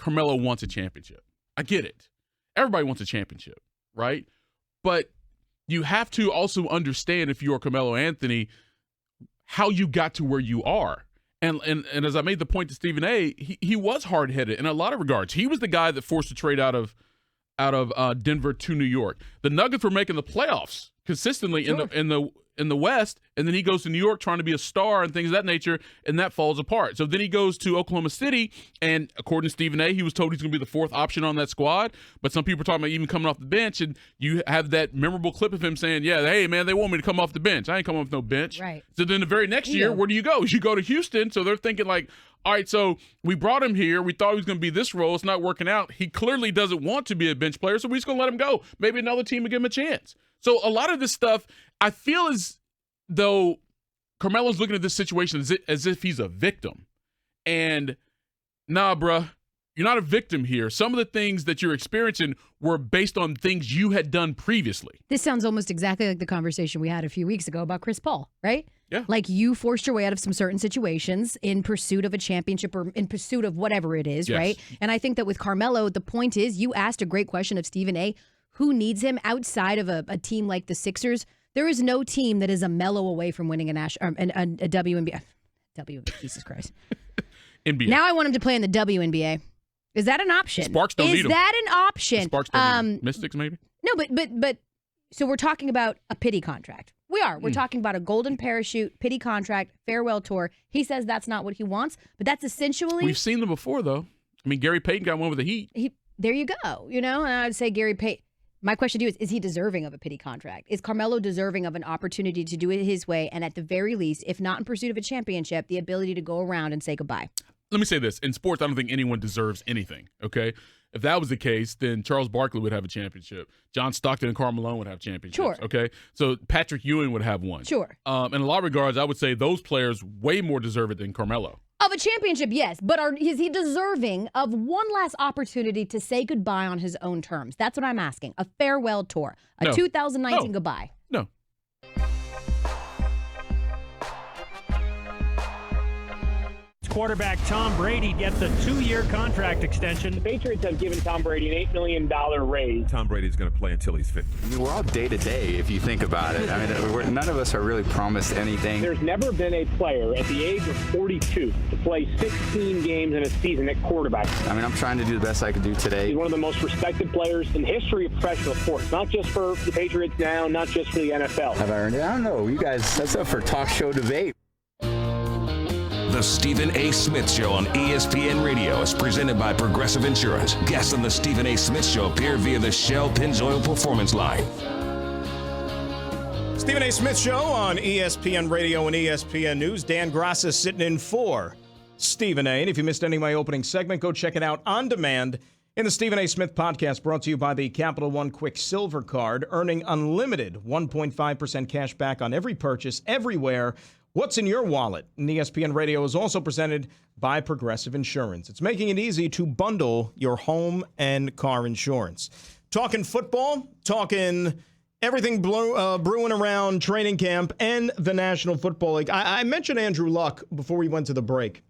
Carmelo wants a championship. I get it. Everybody wants a championship, right? But you have to also understand, if you're Carmelo Anthony, how you got to where you are. And as I made the point to Stephen A., he was hard-headed in a lot of regards. He was the guy that forced the trade out of Denver to New York. The Nuggets were making the playoffs consistently in the West, and then he goes to New York trying to be a star and things of that nature, and that falls apart. So then he goes to Oklahoma City, and according to Stephen A., he was told he's going to be the fourth option on that squad. But some people are talking about even coming off the bench, and you have that memorable clip of him saying, yeah, hey, man, they want me to come off the bench. I ain't coming off no bench. Right. So then the very next year, where do you go? You go to Houston, so they're thinking like, all right, so we brought him here. We thought he was going to be this role. It's not working out. He clearly doesn't want to be a bench player, so we're just going to let him go. Maybe another team will give him a chance. So a lot of this stuff, I feel as though Carmelo's looking at this situation as if he's a victim. And nah, bruh, you're not a victim here. Some of the things that you're experiencing were based on things you had done previously. This sounds almost exactly like the conversation we had a few weeks ago about Chris Paul, right? Yeah. Like you forced your way out of some certain situations in pursuit of a championship or in pursuit of whatever it is, Yes. right? And I think that with Carmelo, the point is you asked a great question of Stephen A. Who needs him outside of a team like the Sixers? There is no team that is a Melo away from winning a WNBA. Jesus Christ. NBA. Now I want him to play in the WNBA. Is that an option? Sparks don't need him. Is that an option? Sparks don't need him. Mystics, maybe? No, but so we're talking about a pity contract. We are. We're talking about a golden parachute, pity contract, farewell tour. He says that's not what he wants, but that's essentially. We've seen them before, though. I mean, Gary Payton got one with the Heat. There you go. And I would say Gary Payton. My question to you is he deserving of a pity contract? Is Carmelo deserving of an opportunity to do it his way, and at the very least, if not in pursuit of a championship, the ability to go around and say goodbye? Let me say this. In sports, I don't think anyone deserves anything, okay? If that was the case, then Charles Barkley would have a championship. John Stockton and Karl Malone would have championships, Sure. Okay? So Patrick Ewing would have one. Sure. In a lot of regards, I would say those players way more deserve it than Carmelo. Of a championship, yes, but is he deserving of one last opportunity to say goodbye on his own terms? That's what I'm asking. A farewell tour, a 2019 goodbye. No. Quarterback Tom Brady gets a 2-year contract extension. The Patriots have given Tom Brady an $8 million raise. Tom Brady's going to play until he's 50. I mean, we're all day to day if you think about it. I mean, none of us are really promised anything. There's never been a player at the age of 42 to play 16 games in a season at quarterback. I mean, I'm trying to do the best I can do today. He's one of the most respected players in the history of professional sports, not just for the Patriots now, not just for the NFL. Have I earned it? I don't know. You guys, that's up for talk show debate. The Stephen A. Smith Show on ESPN Radio is presented by Progressive Insurance. Guests on the Stephen A. Smith Show appear via the Shell Pennzoil Performance Line. Stephen A. Smith Show on ESPN Radio and ESPN News. Dan Graca sitting in for Stephen A. And if you missed any of my opening segment, go check it out on demand in the Stephen A. Smith podcast, brought to you by the Capital One Quick Silver Card, earning unlimited 1.5% cash back on every purchase everywhere. What's in your wallet? And ESPN Radio is also presented by Progressive Insurance. It's making it easy to bundle your home and car insurance. Talking football, talking everything brewing around training camp and the National Football League. I mentioned Andrew Luck before we went to the break.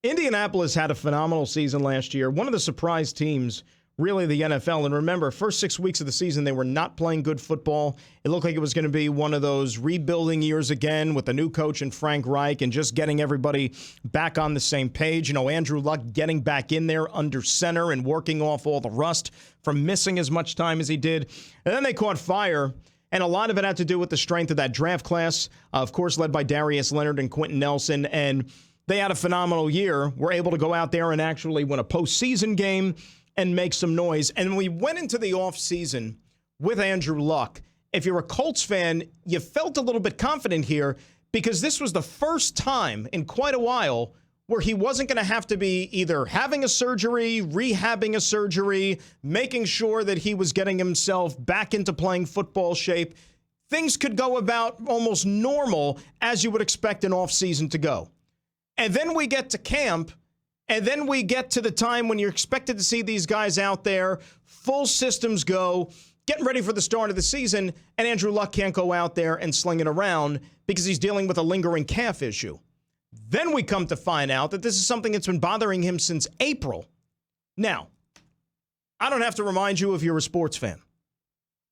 Indianapolis had a phenomenal season last year. One of the surprise teams, really, the NFL. And remember, first 6 weeks of the season, they were not playing good football. It looked like it was going to be one of those rebuilding years again with a new coach and Frank Reich and just getting everybody back on the same page. Andrew Luck getting back in there under center and working off all the rust from missing as much time as he did. And then they caught fire. And a lot of it had to do with the strength of that draft class, of course, led by Darius Leonard and Quentin Nelson. And they had a phenomenal year. Were able to go out there and actually win a postseason game and make some noise. And we went into the offseason with Andrew Luck. If you're a Colts fan, you felt a little bit confident here because this was the first time in quite a while where he wasn't going to have to be either having a surgery, rehabbing a surgery, making sure that he was getting himself back into playing football shape. Things could go about almost normal as you would expect an offseason to go. And then we get to camp. And then we get to the time when you're expected to see these guys out there, full systems go, getting ready for the start of the season, and Andrew Luck can't go out there and sling it around because he's dealing with a lingering calf issue. Then we come to find out that this is something that's been bothering him since April. Now, I don't have to remind you if you're a sports fan.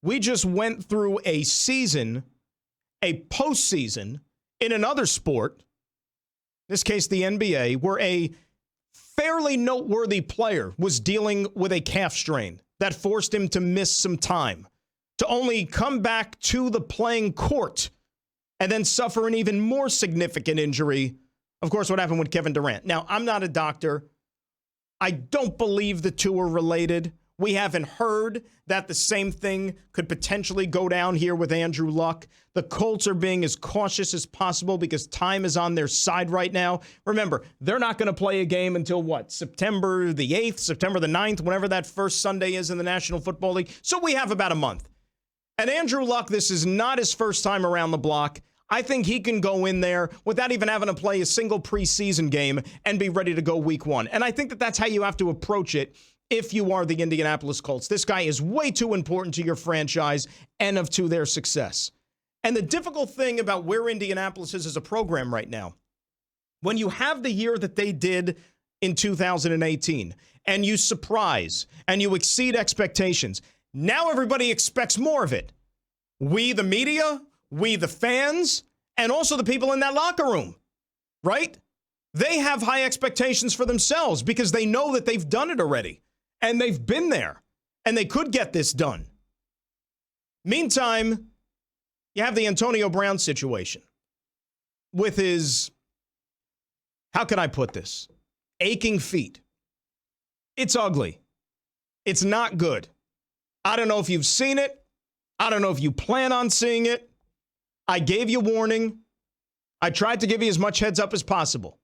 We just went through a season, a postseason in another sport, in this case the NBA, where a fairly noteworthy player was dealing with a calf strain that forced him to miss some time, to only come back to the playing court and then suffer an even more significant injury. Of course, what happened with Kevin Durant. Now, I'm not a doctor. I don't believe the two are related. We haven't heard that the same thing could potentially go down here with Andrew Luck. The Colts are being as cautious as possible because time is on their side right now. Remember, they're not going to play a game until what? September the 8th, September the 9th, whenever that first Sunday is in the National Football League. So we have about a month. And Andrew Luck, this is not his first time around the block. I think he can go in there without even having to play a single preseason game and be ready to go week one. And I think that that's how you have to approach it if you are the Indianapolis Colts. This guy is way too important to your franchise and to their success. And the difficult thing about where Indianapolis is as a program right now, when you have the year that they did in 2018, and you surprise and you exceed expectations, now everybody expects more of it. We, the media, we, the fans, and also the people in that locker room, right? They have high expectations for themselves because they know that they've done it already and they've been there and they could get this done. Meantime, you have the Antonio Brown situation with his, how can I put this? Aching feet. It's ugly. It's not good. I don't know if you've seen it. I don't know if you plan on seeing it. I gave you warning. I tried to give you as much heads up as possible.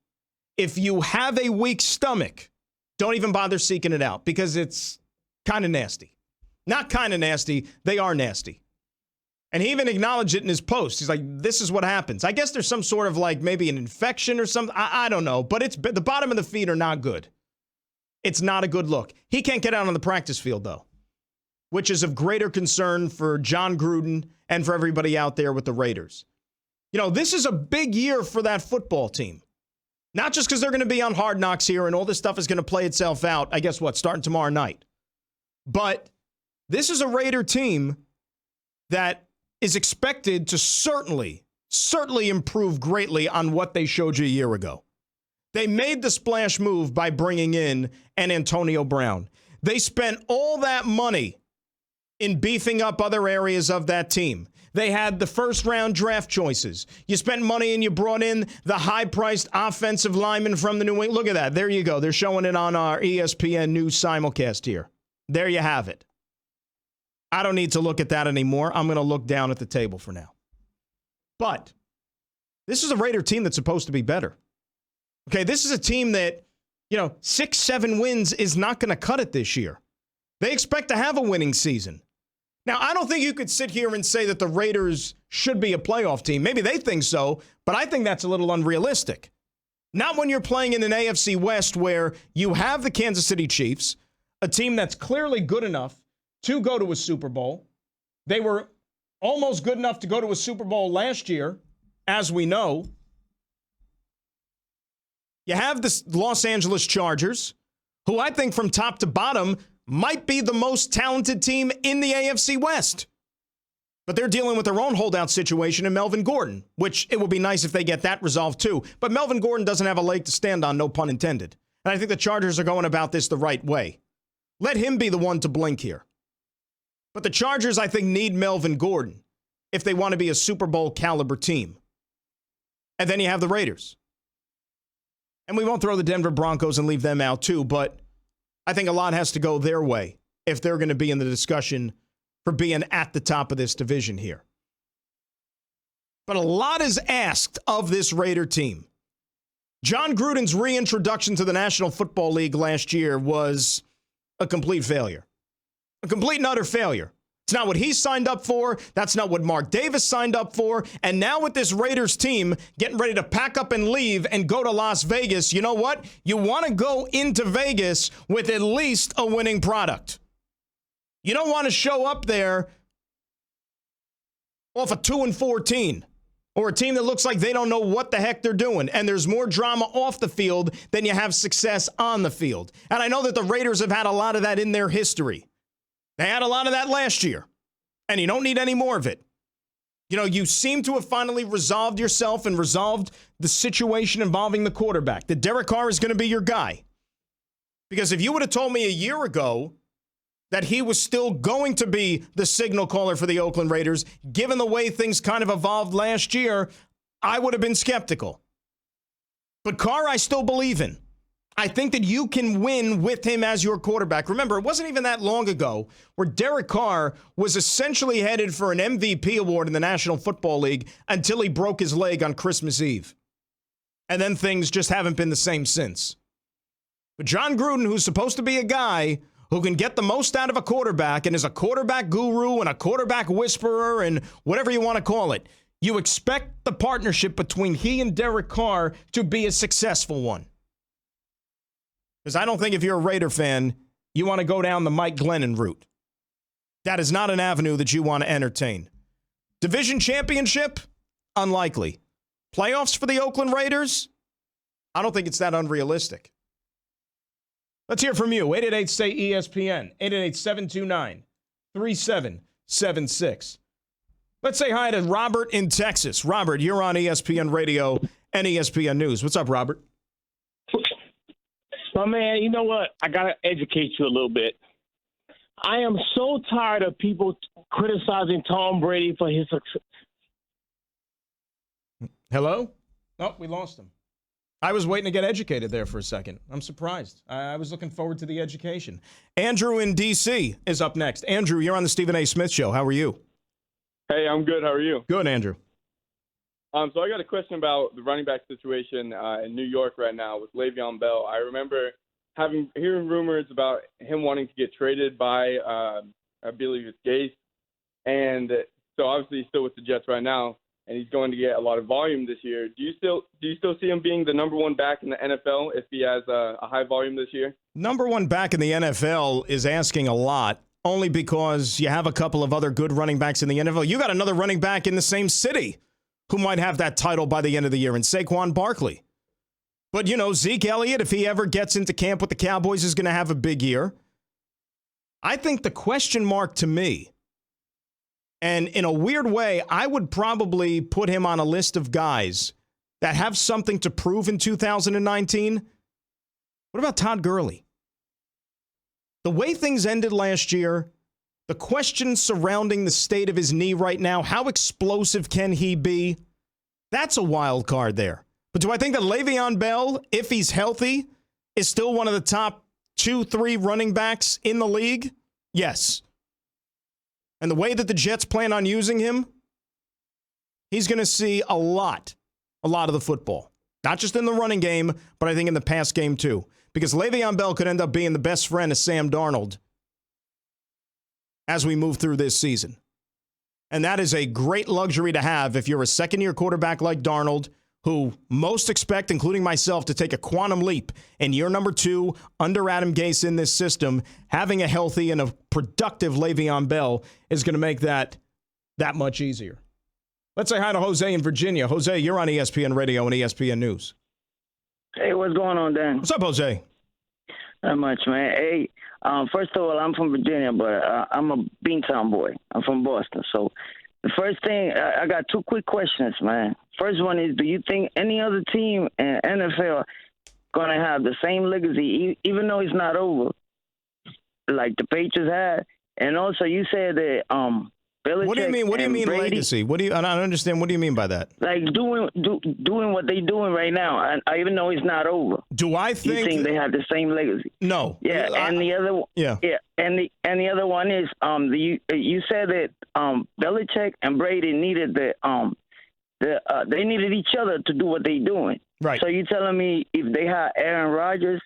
If you have a weak stomach, don't even bother seeking it out because it's kind of nasty. Not kind of nasty. They are nasty. And he even acknowledged it in his post. He's like, this is what happens. I guess there's some sort of like maybe an infection or something. I don't know. But it's the bottom of the feet are not good. It's not a good look. He can't get out on the practice field, though, which is of greater concern for John Gruden and for everybody out there with the Raiders. You know, this is a big year for that football team. Not just because they're going to be on Hard Knocks here and all this stuff is going to play itself out, I guess what, starting tomorrow night. But this is a Raider team that is expected to certainly improve greatly on what they showed you a year ago. They made the splash move by bringing in an Antonio Brown. They spent all that money in beefing up other areas of that team. They had the first-round draft choices. You spent money and you brought in the high-priced offensive lineman from the New England. Look at that. There you go. They're showing it on our ESPN News simulcast here. There you have it. I don't need to look at that anymore. I'm going to look down at the table for now. But this is a Raider team that's supposed to be better. Okay, this is a team that, 6-7 wins is not going to cut it this year. They expect to have a winning season. Now, I don't think you could sit here and say that the Raiders should be a playoff team. Maybe they think so, but I think that's a little unrealistic. Not when you're playing in an AFC West where you have the Kansas City Chiefs, a team that's clearly good enough to go to a Super Bowl. They were almost good enough to go to a Super Bowl last year, as we know. You have the Los Angeles Chargers, who I think from top to bottom might be the most talented team in the AFC West. But they're dealing with their own holdout situation in Melvin Gordon, which it would be nice if they get that resolved too. But Melvin Gordon doesn't have a leg to stand on, no pun intended. And I think the Chargers are going about this the right way. Let him be the one to blink here. But the Chargers, I think, need Melvin Gordon if they want to be a Super Bowl caliber team. And then you have the Raiders. And we won't throw the Denver Broncos and leave them out too, but I think a lot has to go their way if they're going to be in the discussion for being at the top of this division here. But a lot is asked of this Raider team. John Gruden's reintroduction to the National Football League last year was a complete failure. A complete and utter failure. It's not what he signed up for. That's not what Mark Davis signed up for. And now with this Raiders team getting ready to pack up and leave and go to Las Vegas, you know what? You want to go into Vegas with at least a winning product. You don't want to show up there off a 2-14. or a team that looks like they don't know what the heck they're doing, and there's more drama off the field than you have success on the field. And I know that the Raiders have had a lot of that in their history. They had a lot of that last year, and you don't need any more of it. You know, you seem to have finally resolved yourself and resolved the situation involving the quarterback, that Derek Carr is going to be your guy. Because if you would have told me a year ago that he was still going to be the signal caller for the Oakland Raiders, given the way things kind of evolved last year, I would have been skeptical. But Carr, I still believe in. I think that you can win with him as your quarterback. Remember, it wasn't even that long ago where Derek Carr was essentially headed for an MVP award in the National Football League until he broke his leg on Christmas Eve. And then things just haven't been the same since. But John Gruden, who's supposed to be a guy who can get the most out of a quarterback and is a quarterback guru and a quarterback whisperer and whatever you want to call it, you expect the partnership between he and Derek Carr to be a successful one. Because I don't think if you're a Raider fan, you want to go down the Mike Glennon route. That is not an avenue that you want to entertain. Division championship? Unlikely. Playoffs for the Oakland Raiders? I don't think it's that unrealistic. Let's hear from you. 888-SAY-ESPN. 888-729-3776. Let's say hi to Robert in Texas. Robert, you're on ESPN Radio and ESPN News. What's up, Robert? My man, you know what? I got to educate you a little bit. I am so tired of people criticizing Tom Brady for his success. Hello? Oh, we lost him. I was waiting to get educated there for a second. I'm surprised. I was looking forward to the education. Andrew in D.C. is up next. Andrew, you're on the Stephen A. Smith Show. How are you? Hey, I'm good. How are you? Good, Andrew. So I got a question about the running back situation in New York right now with Le'Veon Bell. I remember hearing rumors about him wanting to get traded by, I believe it's Gase. And so obviously he's still with the Jets right now, and he's going to get a lot of volume this year. Do you still see him being the number one back in the NFL if he has a high volume this year? Number one back in the NFL is asking a lot, only because you have a couple of other good running backs in the NFL. You got another running back in the same city who might have that title by the end of the year, in Saquon Barkley. But, you know, Zeke Elliott, if he ever gets into camp with the Cowboys, is going to have a big year. I think the question mark to me, and in a weird way, I would probably put him on a list of guys that have something to prove in 2019. What about Todd Gurley? The way things ended last year, the questions surrounding the state of his knee right now, how explosive can he be? That's a wild card there. But do I think that Le'Veon Bell, if he's healthy, is still one of the top 2-3 running backs in the league? Yes. And the way that the Jets plan on using him, he's going to see a lot of the football. Not just in the running game, but I think in the pass game too. Because Le'Veon Bell could end up being the best friend of Sam Darnold as we move through this season. And that is a great luxury to have if you're a second-year quarterback like Darnold, who most expect, including myself, to take a quantum leap in year number 2 under Adam Gase in this system. Having a healthy and a productive Le'Veon Bell is going to make that much easier. Let's say hi to Jose in Virginia. Jose, you're on ESPN Radio and ESPN News. Hey, what's going on, Dan? What's up, Jose? Not much, man. Hey, first of all, I'm from Virginia, but I'm a Beantown boy. I'm from Boston. So the first thing, I got 2 quick questions, man. First one is, do you think any other team in NFL going to have the same legacy, even though it's not over, like the Patriots had? And also, you said that Belichick. What do you mean? What do you mean Brady, legacy? I don't understand. What do you mean by that? Like doing what they're doing right now, and even though it's not over. Do I think? You think they have the same legacy? No. Yeah, and the other. Yeah. Yeah, and the other one is you said that Belichick and Brady needed they needed each other to do what they're doing. Right. So you telling me if they had Aaron Rodgers,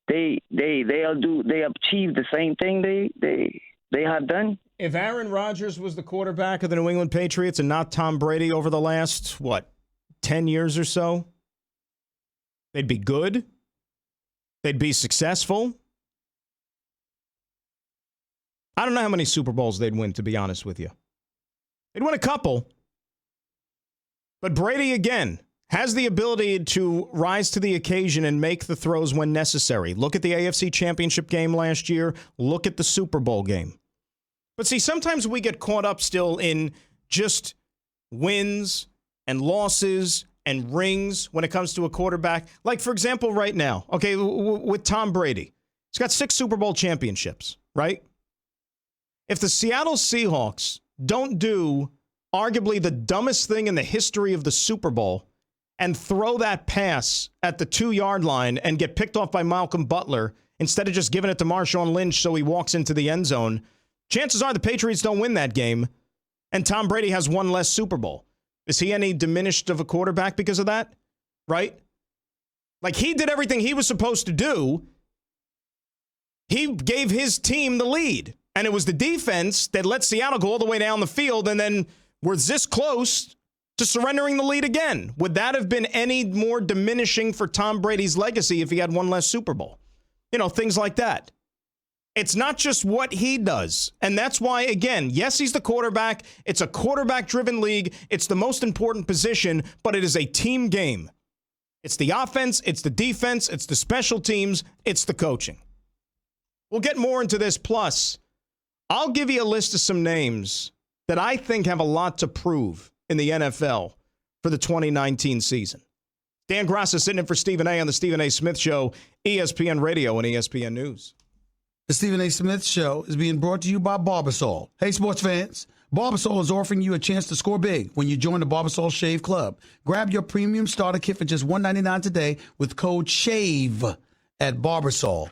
they achieve the same thing they have done? If Aaron Rodgers was the quarterback of the New England Patriots and not Tom Brady over the last, 10 years or so, they'd be good. They'd be successful. I don't know how many Super Bowls they'd win, to be honest with you. They'd win a couple. But Brady, again, has the ability to rise to the occasion and make the throws when necessary. Look at the AFC Championship game last year. Look at the Super Bowl game. But see, sometimes we get caught up still in just wins and losses and rings when it comes to a quarterback. Like, for example, right now, okay, with Tom Brady. He's got 6 Super Bowl championships, right? If the Seattle Seahawks don't do arguably the dumbest thing in the history of the Super Bowl and throw that pass at the 2-yard line and get picked off by Malcolm Butler instead of just giving it to Marshawn Lynch so he walks into the end zone, chances are the Patriots don't win that game, and Tom Brady has one less Super Bowl. Is he any diminished of a quarterback because of that? Right? Like, he did everything he was supposed to do. He gave his team the lead, and it was the defense that let Seattle go all the way down the field, and then we're this close to surrendering the lead again. Would that have been any more diminishing for Tom Brady's legacy if he had one less Super Bowl? You know, things like that. It's not just what he does. And that's why, again, yes, he's the quarterback. It's a quarterback-driven league. It's the most important position, but it is a team game. It's the offense, it's the defense, it's the special teams, it's the coaching. We'll get more into this. Plus, I'll give you a list of some names that I think have a lot to prove in the NFL for the 2019 season. Dan Grassa sitting in for Stephen A. on the Stephen A. Smith Show, ESPN Radio and ESPN News. The Stephen A. Smith Show is being brought to you by Barbasol. Hey, sports fans. Barbasol is offering you a chance to score big when you join the Barbasol Shave Club. Grab your premium starter kit for just $1.99 today with code SHAVE at Barbasol.